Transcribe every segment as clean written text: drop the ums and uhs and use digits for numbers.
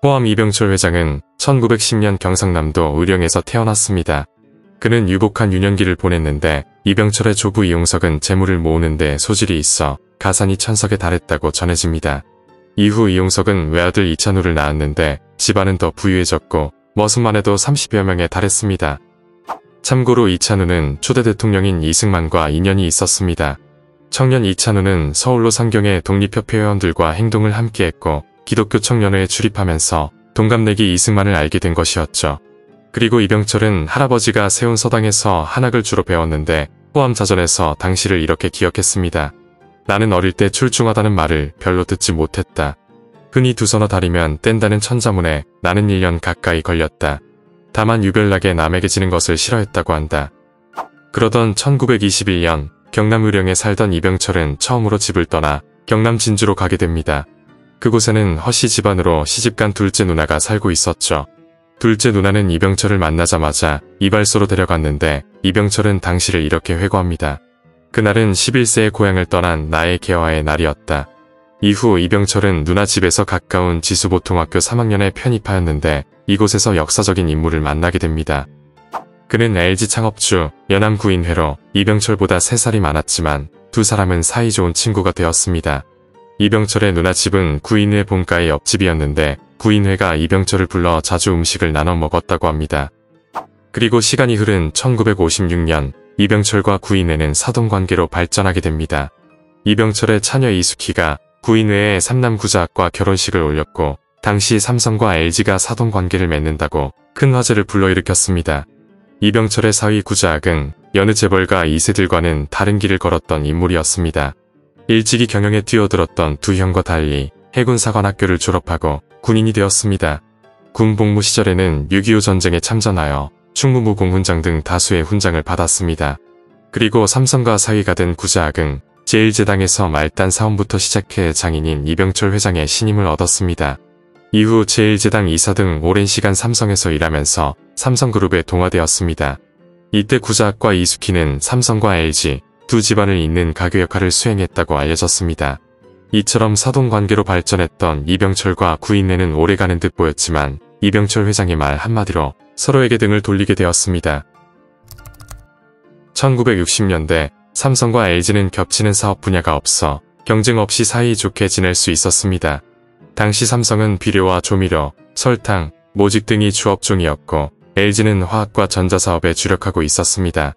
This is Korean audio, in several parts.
호암 이병철 회장은 1910년 경상남도 의령에서 태어났습니다. 그는 유복한 유년기를 보냈는데 이병철의 조부 이용석은 재물을 모으는 데 소질이 있어 가산이 천석에 달했다고 전해집니다. 이후 이용석은 외아들 이찬우를 낳았는데 집안은 더 부유해졌고 머슴만 해도 30여 명에 달했습니다. 참고로 이찬우는 초대 대통령인 이승만과 인연이 있었습니다. 청년 이찬우는 서울로 상경의 독립협회 회원들과 행동을 함께했고 기독교 청년회에 출입하면서 동갑내기 이승만을 알게 된 것이었죠. 그리고 이병철은 할아버지가 세운 서당에서 한학을 주로 배웠는데 호암 자전에서 당시를 이렇게 기억했습니다. 나는 어릴 때 출중하다는 말을 별로 듣지 못했다. 흔히 두 서너 달이면 뗀다는 천자문에 나는 1년 가까이 걸렸다. 다만 유별나게 남에게 지는 것을 싫어했다고 한다. 그러던 1921년 경남 의령에 살던 이병철은 처음으로 집을 떠나 경남 진주로 가게 됩니다. 그곳에는 허씨 집안으로 시집간 둘째 누나가 살고 있었죠. 둘째 누나는 이병철을 만나자마자 이발소로 데려갔는데 이병철은 당시를 이렇게 회고합니다. 그날은 11세의 고향을 떠난 나의 개화의 날이었다. 이후 이병철은 누나 집에서 가까운 지수보통학교 3학년에 편입하였는데 이곳에서 역사적인 인물을 만나게 됩니다. 그는 LG 창업주 연암구인회로 이병철보다 3살이 많았지만 두 사람은 사이좋은 친구가 되었습니다. 이병철의 누나 집은 구인회 본가의 옆집이었는데 구인회가 이병철을 불러 자주 음식을 나눠 먹었다고 합니다. 그리고 시간이 흐른 1956년 이병철과 구인회는 사돈관계로 발전하게 됩니다. 이병철의 차녀 이숙희가 구인회의 삼남구자학과 결혼식을 올렸고 당시 삼성과 LG가 사돈관계를 맺는다고 큰 화제를 불러일으켰습니다. 이병철의 사위 구자학은 여느 재벌가 2세들과는 다른 길을 걸었던 인물이었습니다. 일찍이 경영에 뛰어들었던 두 형과 달리 해군사관학교를 졸업하고 군인이 되었습니다. 군 복무 시절에는 6.25 전쟁에 참전하여 충무무공훈장 등 다수의 훈장을 받았습니다. 그리고 삼성과 사위가 된 구자학은 제1제당에서 말단 사원부터 시작해 장인인 이병철 회장의 신임을 얻었습니다. 이후 제1제당 이사 등 오랜 시간 삼성에서 일하면서 삼성그룹에 동화되었습니다. 이때 구자학과 이숙희는 삼성과 LG 두 집안을 잇는 가교 역할을 수행했다고 알려졌습니다. 이처럼 사돈관계로 발전했던 이병철과 구인회는 오래가는 듯 보였지만 이병철 회장의 말 한마디로 서로에게 등을 돌리게 되었습니다. 1960년대 삼성과 LG는 겹치는 사업 분야가 없어 경쟁 없이 사이좋게 지낼 수 있었습니다. 당시 삼성은 비료와 조미료, 설탕, 모직 등이 주업종이었고 LG는 화학과 전자사업에 주력하고 있었습니다.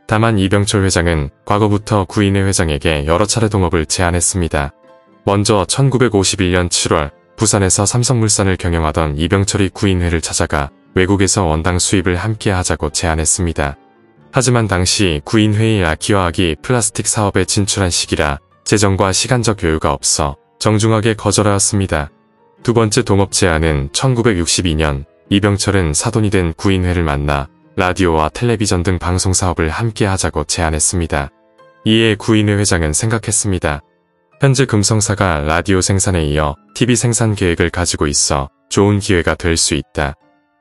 다만 이병철 회장은 과거부터 구인회 회장에게 여러 차례 동업을 제안했습니다. 먼저 1951년 7월 부산에서 삼성물산을 경영하던 이병철이 구인회를 찾아가 외국에서 원당 수입을 함께 하자고 제안했습니다. 하지만 당시 구인회의 아키화학이 플라스틱 사업에 진출한 시기라 재정과 시간적 여유가 없어 정중하게 거절하였습니다. 두 번째 동업 제안은 1962년 이병철은 사돈이 된 구인회를 만나 라디오와 텔레비전 등 방송 사업을 함께 하자고 제안했습니다. 이에 구인회 회장은 생각했습니다. 현재 금성사가 라디오 생산에 이어 TV 생산 계획을 가지고 있어 좋은 기회가 될 수 있다.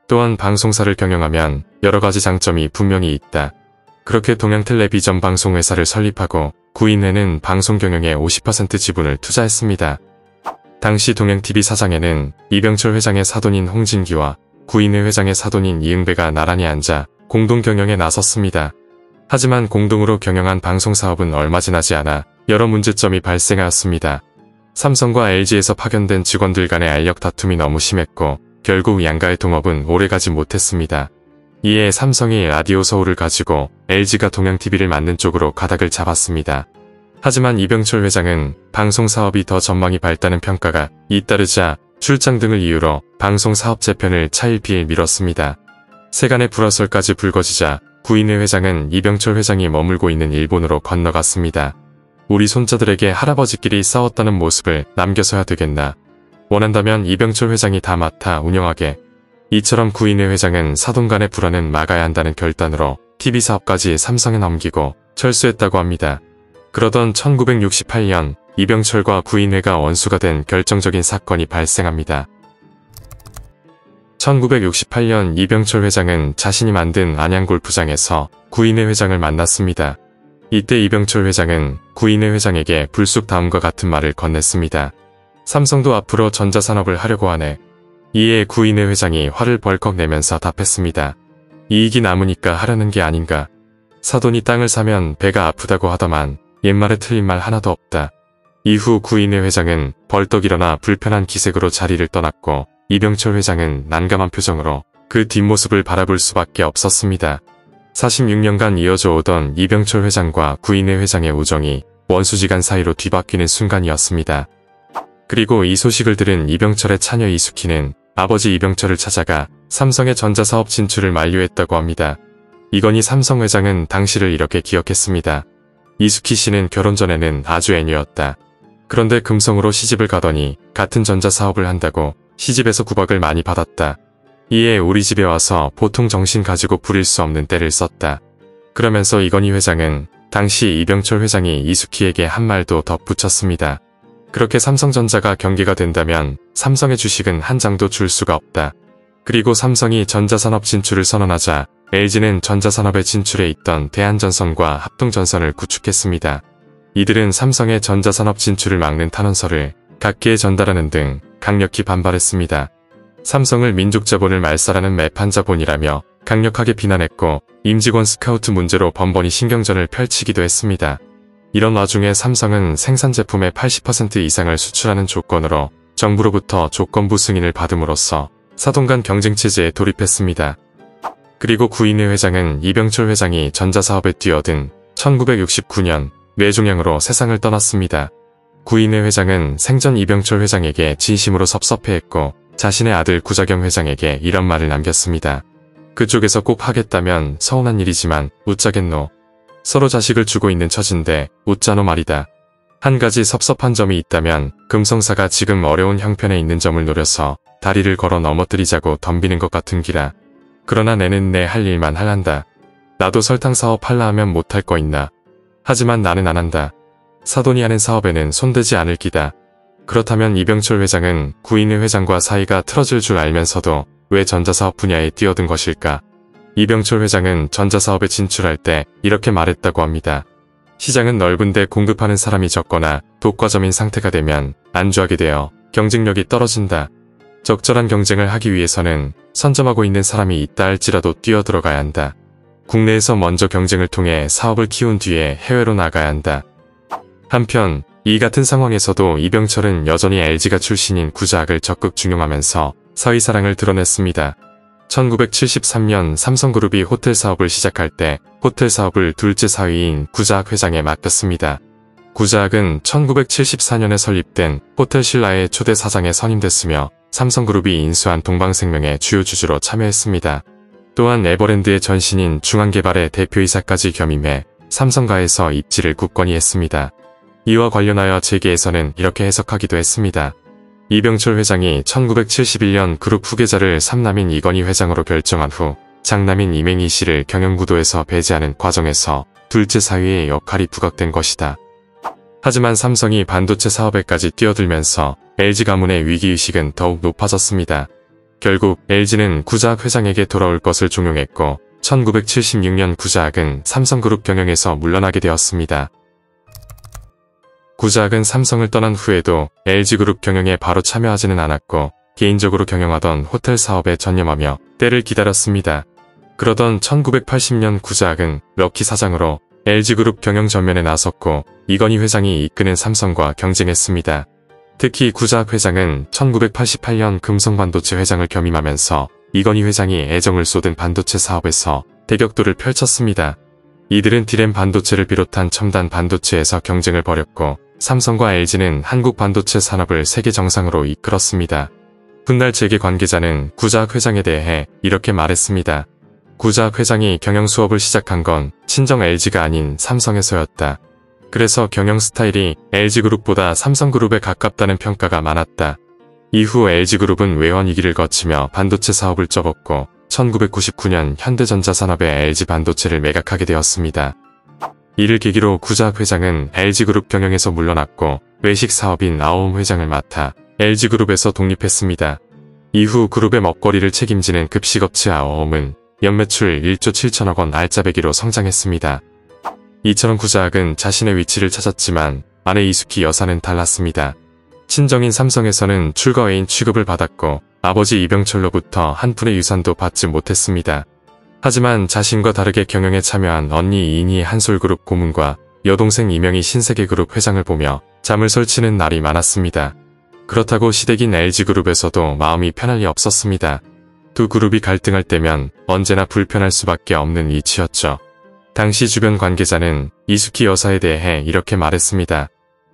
또한 방송사를 경영하면 여러 가지 장점이 분명히 있다. 그렇게 동양텔레비전 방송회사를 설립하고 구인회는 방송 경영에 50% 지분을 투자했습니다. 당시 동양TV 사장에는 이병철 회장의 사돈인 홍진기와 구인회 회장의 사돈인 이응배가 나란히 앉아 공동 경영에 나섰습니다. 하지만 공동으로 경영한 방송사업은 얼마 지나지 않아 여러 문제점이 발생하였습니다. 삼성과 LG에서 파견된 직원들 간의 알력 다툼이 너무 심했고 결국 양가의 동업은 오래가지 못했습니다. 이에 삼성이 라디오 서울을 가지고 LG가 동양TV를 맡는 쪽으로 가닥을 잡았습니다. 하지만 이병철 회장은 방송사업이 더 전망이 밝다는 평가가 잇따르자 출장 등을 이유로 방송사업 재편을 차일피일 미뤘습니다. 세간의 불화설까지 불거지자 구인회 회장은 이병철 회장이 머물고 있는 일본으로 건너갔습니다. 우리 손자들에게 할아버지끼리 싸웠다는 모습을 남겨서야 되겠나. 원한다면 이병철 회장이 다 맡아 운영하게. 이처럼 구인회 회장은 사돈 간의 불화는 막아야 한다는 결단으로 TV 사업까지 삼성에 넘기고 철수했다고 합니다. 그러던 1968년 이병철과 구인회가 원수가 된 결정적인 사건이 발생합니다. 1968년 이병철 회장은 자신이 만든 안양골프장에서 구인회 회장을 만났습니다. 이때 이병철 회장은 구인회 회장에게 불쑥 다음과 같은 말을 건넸습니다. 삼성도 앞으로 전자산업을 하려고 하네. 이에 구인회 회장이 화를 벌컥 내면서 답했습니다. 이익이 남으니까 하려는 게 아닌가. 사돈이 땅을 사면 배가 아프다고 하더만 옛말에 틀린 말 하나도 없다. 이후 구인회 회장은 벌떡 일어나 불편한 기색으로 자리를 떠났고 이병철 회장은 난감한 표정으로 그 뒷모습을 바라볼 수밖에 없었습니다. 46년간 이어져 오던 이병철 회장과 구인회 회장의 우정이 원수지간 사이로 뒤바뀌는 순간이었습니다. 그리고 이 소식을 들은 이병철의 차녀 이숙희는 아버지 이병철을 찾아가 삼성의 전자사업 진출을 만류했다고 합니다. 이건희 삼성 회장은 당시를 이렇게 기억했습니다. 이숙희 씨는 결혼 전에는 아주 애녀였다. 그런데 금성으로 시집을 가더니 같은 전자사업을 한다고 시집에서 구박을 많이 받았다. 이에 우리 집에 와서 보통 정신 가지고 부릴 수 없는 때를 썼다. 그러면서 이건희 회장은 당시 이병철 회장이 이숙희에게 한 말도 덧붙였습니다. 그렇게 삼성전자가 경기가 된다면 삼성의 주식은 한 장도 줄 수가 없다. 그리고 삼성이 전자산업 진출을 선언하자 LG는 전자산업에 진출해 있던 대한전선과 합동전선을 구축했습니다. 이들은 삼성의 전자산업 진출을 막는 탄원서를 각계에 전달하는 등 강력히 반발했습니다. 삼성을 민족자본을 말살하는 매판자본이라며 강력하게 비난했고 임직원 스카우트 문제로 번번이 신경전을 펼치기도 했습니다. 이런 와중에 삼성은 생산 제품의 80% 이상을 수출하는 조건으로 정부로부터 조건부 승인을 받음으로써 사돈 간 경쟁체제에 돌입했습니다. 그리고 구인회 회장은 이병철 회장이 전자사업에 뛰어든 1969년 뇌종양으로 세상을 떠났습니다. 구인회 회장은 생전 이병철 회장에게 진심으로 섭섭해했고 자신의 아들 구자경 회장에게 이런 말을 남겼습니다. 그쪽에서 꼭 하겠다면 서운한 일이지만 웃자겠노. 서로 자식을 주고 있는 처진데 웃자노 말이다. 한 가지 섭섭한 점이 있다면 금성사가 지금 어려운 형편에 있는 점을 노려서 다리를 걸어 넘어뜨리자고 덤비는 것 같은 기라. 그러나 내는 내 할 일만 할란다. 나도 설탕 사업 할라 하면 못할 거 있나. 하지만 나는 안 한다. 사돈이 하는 사업에는 손대지 않을 기다. 그렇다면 이병철 회장은 구인회 회장과 사이가 틀어질 줄 알면서도 왜 전자사업 분야에 뛰어든 것일까? 이병철 회장은 전자사업에 진출할 때 이렇게 말했다고 합니다. 시장은 넓은데 공급하는 사람이 적거나 독과점인 상태가 되면 안주하게 되어 경쟁력이 떨어진다. 적절한 경쟁을 하기 위해서는 선점하고 있는 사람이 있다 할지라도 뛰어들어가야 한다. 국내에서 먼저 경쟁을 통해 사업을 키운 뒤에 해외로 나가야 한다. 한편 이 같은 상황에서도 이병철은 여전히 LG가 출신인 구자학을 적극 중용하면서 사위사랑을 드러냈습니다. 1973년 삼성그룹이 호텔 사업을 시작할 때 호텔 사업을 둘째 사위인 구자학 회장에 맡겼습니다. 구자학은 1974년에 설립된 호텔 신라의 초대 사장에 선임됐으며 삼성그룹이 인수한 동방생명의 주요 주주로 참여했습니다. 또한 에버랜드의 전신인 중앙개발의 대표이사까지 겸임해 삼성가에서 입지를 굳건히 했습니다. 이와 관련하여 재계에서는 이렇게 해석하기도 했습니다. 이병철 회장이 1971년 그룹 후계자를 삼남인 이건희 회장으로 결정한 후 장남인 이맹희 씨를 경영구도에서 배제하는 과정에서 둘째 사위의 역할이 부각된 것이다. 하지만 삼성이 반도체 사업에까지 뛰어들면서 LG 가문의 위기의식은 더욱 높아졌습니다. 결국 LG는 구자학 회장에게 돌아올 것을 종용했고 1976년 구자학은 삼성그룹 경영에서 물러나게 되었습니다. 구자학은 삼성을 떠난 후에도 LG그룹 경영에 바로 참여하지는 않았고 개인적으로 경영하던 호텔 사업에 전념하며 때를 기다렸습니다. 그러던 1980년 구자학은 럭키 사장으로 LG그룹 경영 전면에 나섰고 이건희 회장이 이끄는 삼성과 경쟁했습니다. 특히 구자학 회장은 1988년 금성반도체 회장을 겸임하면서 이건희 회장이 애정을 쏟은 반도체 사업에서 대격돌을 펼쳤습니다. 이들은 디램 반도체를 비롯한 첨단 반도체에서 경쟁을 벌였고 삼성과 LG는 한국 반도체 산업을 세계 정상으로 이끌었습니다. 훗날 재계 관계자는 구자학 회장에 대해 이렇게 말했습니다. 구자학 회장이 경영 수업을 시작한 건 친정 LG가 아닌 삼성에서였다. 그래서 경영 스타일이 LG그룹보다 삼성그룹에 가깝다는 평가가 많았다. 이후 LG그룹은 외환 위기를 거치며 반도체 사업을 접었고 1999년 현대전자산업에 LG 반도체를 매각하게 되었습니다. 이를 계기로 구자학 회장은 LG그룹 경영에서 물러났고 외식 사업인 아오움 회장을 맡아 LG그룹에서 독립했습니다. 이후 그룹의 먹거리를 책임지는 급식업체 아오움은 연매출 1조 7천억 원 알짜배기로 성장했습니다. 이처럼 구자학은 자신의 위치를 찾았지만 아내 이숙희 여사는 달랐습니다. 친정인 삼성에서는 출거애인 취급을 받았고 아버지 이병철로부터 한 푼의 유산도 받지 못했습니다. 하지만 자신과 다르게 경영에 참여한 언니 이인희 한솔그룹 고문과 여동생 이명희 신세계그룹 회장을 보며 잠을 설치는 날이 많았습니다. 그렇다고 시댁인 LG그룹에서도 마음이 편할 리 없었습니다. 두 그룹이 갈등할 때면 언제나 불편할 수밖에 없는 위치였죠. 당시 주변 관계자는 이숙희 여사에 대해 이렇게 말했습니다.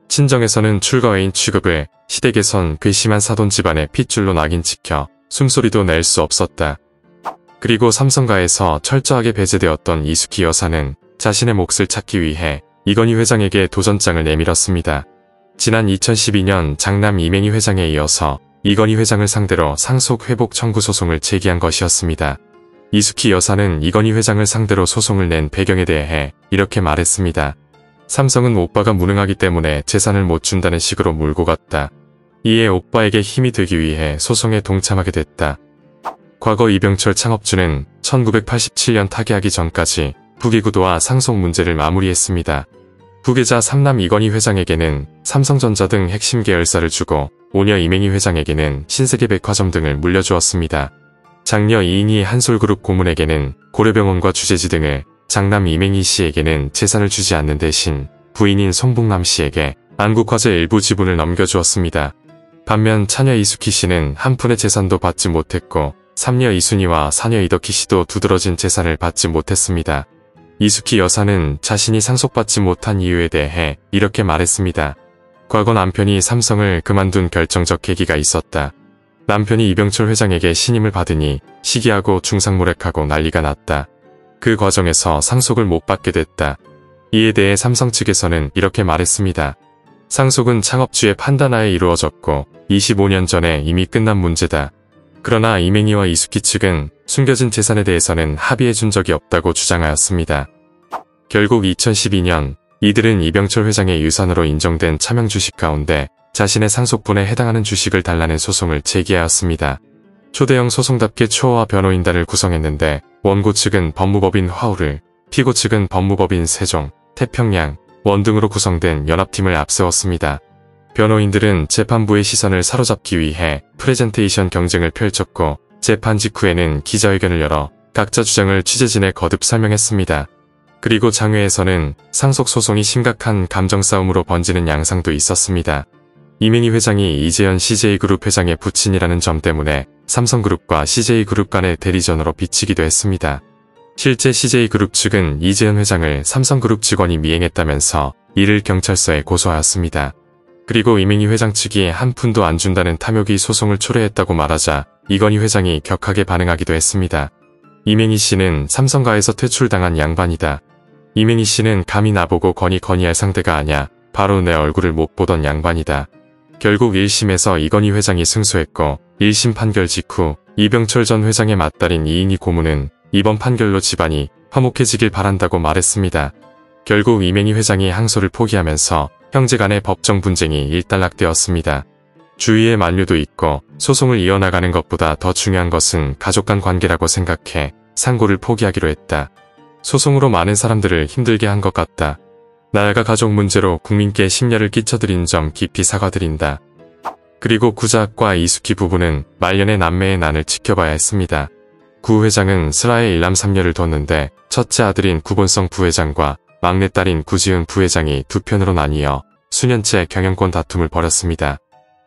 친정에서는 출가외인 취급을, 시댁에선 괘씸한 사돈 집안의 핏줄로 낙인 찍혀 숨소리도 낼 수 없었다. 그리고 삼성가에서 철저하게 배제되었던 이숙희 여사는 자신의 몫을 찾기 위해 이건희 회장에게 도전장을 내밀었습니다. 지난 2012년 장남 이맹희 회장에 이어서 이건희 회장을 상대로 상속 회복 청구 소송을 제기한 것이었습니다. 이숙희 여사는 이건희 회장을 상대로 소송을 낸 배경에 대해 이렇게 말했습니다. 삼성은 오빠가 무능하기 때문에 재산을 못 준다는 식으로 몰고 갔다. 이에 오빠에게 힘이 되기 위해 소송에 동참하게 됐다. 과거 이병철 창업주는 1987년 타계하기 전까지 부기구도와 상속 문제를 마무리했습니다. 부계자 3남 이건희 회장에게는 삼성전자 등 핵심 계열사를 주고 오녀 이맹희 회장에게는 신세계백화점 등을 물려주었습니다. 장녀 이인희 한솔그룹 고문에게는 고려병원과 주재지 등을, 장남 이맹희 씨에게는 재산을 주지 않는 대신 부인인 송북남 씨에게 안국화재 일부 지분을 넘겨주었습니다. 반면 차녀 이숙희 씨는 한 푼의 재산도 받지 못했고 삼녀 이순희와 사녀 이덕희 씨도 두드러진 재산을 받지 못했습니다. 이숙희 여사는 자신이 상속받지 못한 이유에 대해 이렇게 말했습니다. 과거 남편이 삼성을 그만둔 결정적 계기가 있었다. 남편이 이병철 회장에게 신임을 받으니 시기하고 중상모략하고 난리가 났다. 그 과정에서 상속을 못 받게 됐다. 이에 대해 삼성 측에서는 이렇게 말했습니다. 상속은 창업주의 판단하에 이루어졌고 25년 전에 이미 끝난 문제다. 그러나 이맹희와 이숙희 측은 숨겨진 재산에 대해서는 합의해준 적이 없다고 주장하였습니다. 결국 2012년 이들은 이병철 회장의 유산으로 인정된 차명 주식 가운데 자신의 상속분에 해당하는 주식을 달라는 소송을 제기하였습니다. 초대형 소송답게 초호화 변호인단을 구성했는데 원고 측은 법무법인 화우를, 피고 측은 법무법인 세종, 태평양, 원 등으로 구성된 연합팀을 앞세웠습니다. 변호인들은 재판부의 시선을 사로잡기 위해 프레젠테이션 경쟁을 펼쳤고 재판 직후에는 기자회견을 열어 각자 주장을 취재진에 거듭 설명했습니다. 그리고 장외에서는 상속소송이 심각한 감정싸움으로 번지는 양상도 있었습니다. 이맹희 회장이 이재현 CJ그룹 회장의 부친이라는 점 때문에 삼성그룹과 CJ그룹 간의 대리전으로 비치기도 했습니다. 실제 CJ그룹 측은 이재현 회장을 삼성그룹 직원이 미행했다면서 이를 경찰서에 고소하였습니다. 그리고 이맹희 회장 측이 한 푼도 안 준다는 탐욕이 소송을 초래했다고 말하자 이건희 회장이 격하게 반응하기도 했습니다. 이맹희 씨는 삼성가에서 퇴출당한 양반이다. 이맹희 씨는 감히 나보고 건의할 상대가 아냐. 바로 내 얼굴을 못 보던 양반이다. 결국 1심에서 이건희 회장이 승소했고 1심 판결 직후 이병철 전 회장의 맏딸인 이인희 고문은 이번 판결로 집안이 화목해지길 바란다고 말했습니다. 결국 이맹희 회장이 항소를 포기하면서 형제간의 법정 분쟁이 일단락되었습니다. 주위의 만류도 있고 소송을 이어나가는 것보다 더 중요한 것은 가족 간 관계라고 생각해 상고를 포기하기로 했다. 소송으로 많은 사람들을 힘들게 한 것 같다. 나아가 가족 문제로 국민께 심려를 끼쳐드린 점 깊이 사과드린다. 그리고 구자학과 이숙희 부부는 말년의 남매의 난을 지켜봐야 했습니다. 구 회장은 슬하에 일남삼녀를 뒀는데 첫째 아들인 구본성 부회장과 막내딸인 구지은 부회장이 두 편으로 나뉘어 수년째 경영권 다툼을 벌였습니다.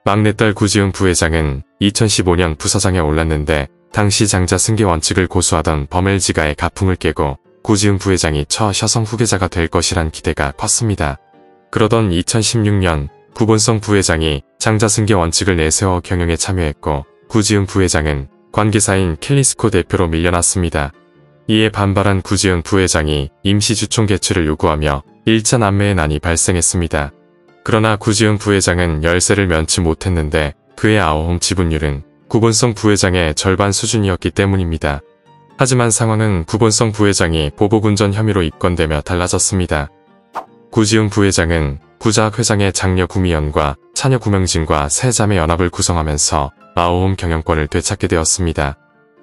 막내딸 구지은 부회장은 2015년 부서장에 올랐는데 당시 장자 승계 원칙을 고수하던 범LG가의 가풍을 깨고 구지은 부회장이 첫 여성 후계자가 될 것이란 기대가 컸습니다. 그러던 2016년 구본성 부회장이 장자 승계 원칙을 내세워 경영에 참여했고 구지은 부회장은 관계사인 캘리스코 대표로 밀려났습니다. 이에 반발한 구지은 부회장이 임시 주총 개최를 요구하며 1차 남매의 난이 발생했습니다. 그러나 구지은 부회장은 열세를 면치 못했는데 그의 아우홈 지분율은 구본성 부회장의 절반 수준이었기 때문입니다. 하지만 상황은 구본성 부회장이 보복운전 혐의로 입건되며 달라졌습니다. 구지은 부회장은 구자학 회장의 장녀 구미연과 차녀 구명진과 세 자매 연합을 구성하면서 아우홈 경영권을 되찾게 되었습니다.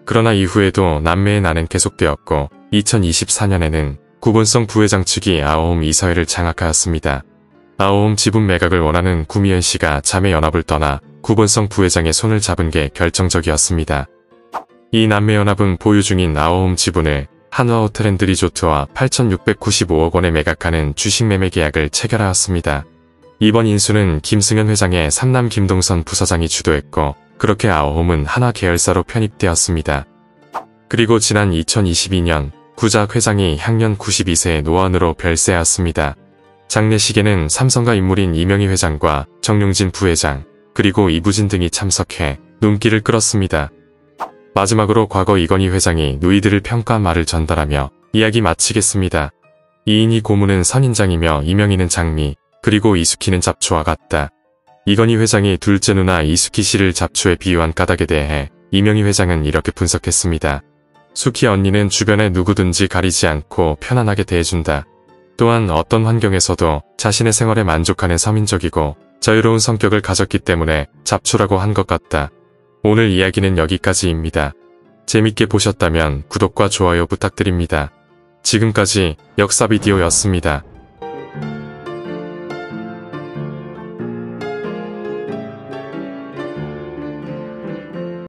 그러나 이후에도 남매의 난은 계속되었고 2024년에는 구본성 부회장 측이 아우홈 이사회를 장악하였습니다. 아우홈 지분 매각을 원하는 구미연 씨가 자매 연합을 떠나 구본성 부회장의 손을 잡은 게 결정적이었습니다. 이 남매연합은 보유 중인 아워홈 지분을 한화호텔앤리조트와 8,695억 원에 매각하는 주식 매매 계약을 체결하였습니다. 이번 인수는 김승현 회장의 삼남 김동선 부사장이 주도했고 그렇게 아워홈은 한화 계열사로 편입되었습니다. 그리고 지난 2022년 구작 회장이 향년 92세의 노안으로 별세하였습니다. 장례식에는 삼성가 인물인 이명희 회장과 정용진 부회장 그리고 이부진 등이 참석해 눈길을 끌었습니다. 마지막으로 과거 이건희 회장이 누이들을 평가한 말을 전달하며 이야기 마치겠습니다. 이인희 고문은 선인장이며 이명희는 장미, 그리고 이숙희는 잡초와 같다. 이건희 회장이 둘째 누나 이숙희 씨를 잡초에 비유한 까닭에 대해 이명희 회장은 이렇게 분석했습니다. 숙희 언니는 주변에 누구든지 가리지 않고 편안하게 대해준다. 또한 어떤 환경에서도 자신의 생활에 만족하는 서민적이고 자유로운 성격을 가졌기 때문에 잡초라고 한 것 같다. 오늘 이야기는 여기까지입니다. 재밌게 보셨다면 구독과 좋아요 부탁드립니다. 지금까지 역사비디오였습니다.